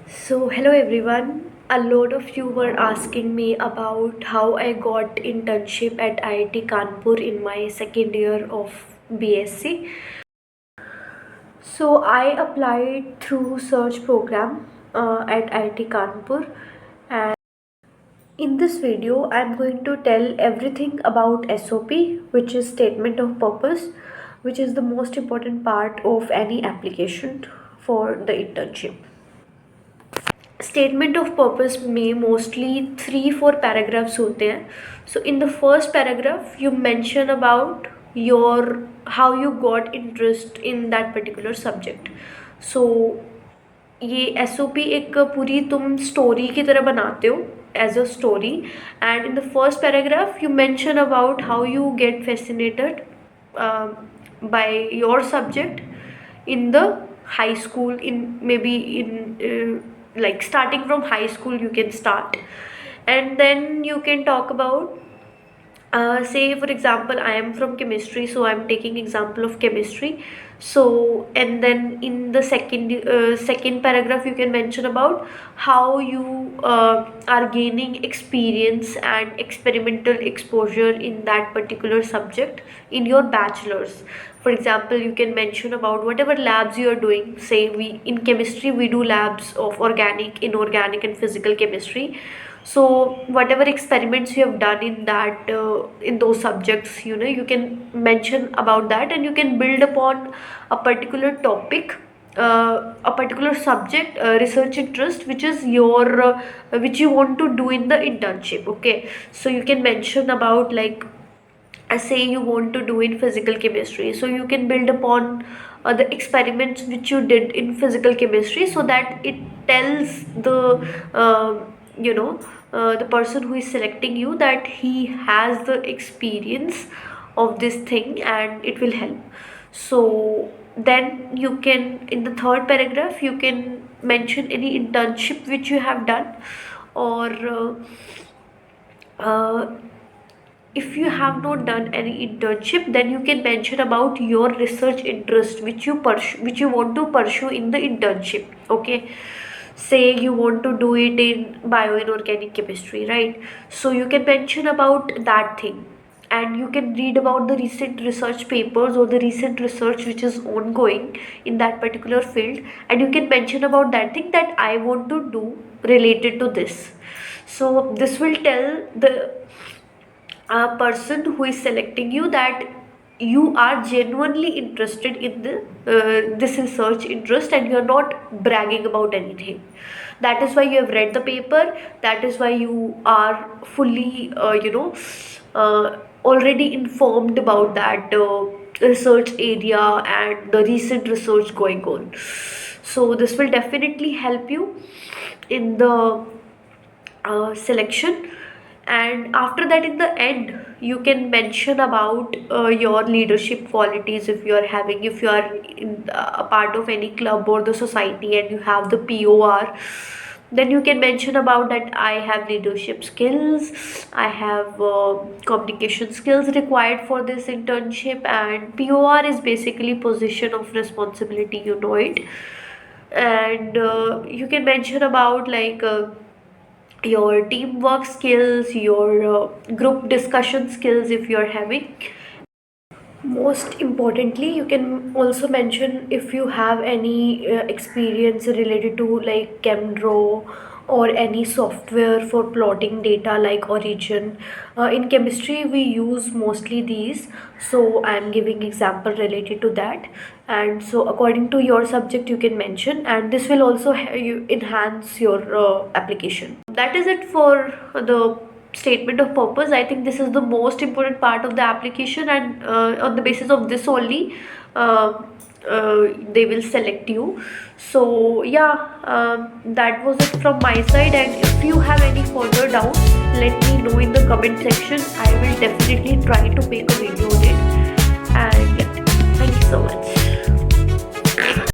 Hello everyone. A lot of you were asking me about how I got internship at IIT Kanpur in my second year of BSc. I applied through search program at IIT Kanpur, and in this video I'm going to tell everything about SOP, which is statement of purpose, which is the most important part of any application for the internship. Statement of purpose में mostly 3-4 paragraphs होते हैं. So in the first paragraph you mention about your how you got interest in that particular subject. So ये SOP एक पूरी तुम story की तरह बनाते हो as a story. And in the first paragraph you mention about how you get fascinated by your subject in the high school, in maybe in like starting from high school you can start, and then you can talk about say for example I am from chemistry, so I am taking example of chemistry. So and then in the second paragraph you can mention about how you are gaining experience and experimental exposure in that particular subject in your bachelor's. For example, you can mention about whatever labs you are doing. Say we in chemistry we do labs of organic, inorganic and physical chemistry. So whatever experiments you have done in that in those subjects, you can mention about that, and you can build upon a particular topic, a particular subject, research interest which is your which you want to do in the internship. Okay, so you can mention about like say you want to do in physical chemistry, so you can build upon the experiments which you did in physical chemistry, so that it tells the the person who is selecting you that he has the experience of this thing and it will help. So then you can, in the third paragraph, you can mention any internship which you have done, or if you have not done any internship, then you can mention about your research interest which you want to pursue in the internship. Okay, say you want to do it in bioinorganic chemistry, right? So you can mention about that thing, and you can read about the recent research papers or the recent research which is ongoing in that particular field, and you can mention about that thing that I want to do related to this. So this will tell the person who is selecting you that you are genuinely interested in this research interest, and you are not bragging about anything. That is why you have read the paper, that is why you are fully already informed about that research area and the recent research going on. So this will definitely help you in the selection. And after that, in the end, you can mention about your leadership qualities, if you are having, if you are in a part of any club or the society and you have the POR, then you can mention about that I have leadership skills, I have communication skills required for this internship. And POR is basically position of responsibility, you know it. And you can mention about like your teamwork skills, your group discussion skills if you are having. Most importantly, you can also mention if you have any experience related to like ChemDraw or any software for plotting data like Origin. In chemistry, we use mostly these, so I am giving example related to that. And so according to your subject, you can mention, and this will also you enhance your application. That is it for the statement of purpose. I think this is the most important part of the application, and on the basis of this only they will select you. So yeah, that was it from my side, and if you have any further doubts, let me know in the comment section. I will definitely try to make a video on it. And yeah, thank you so much.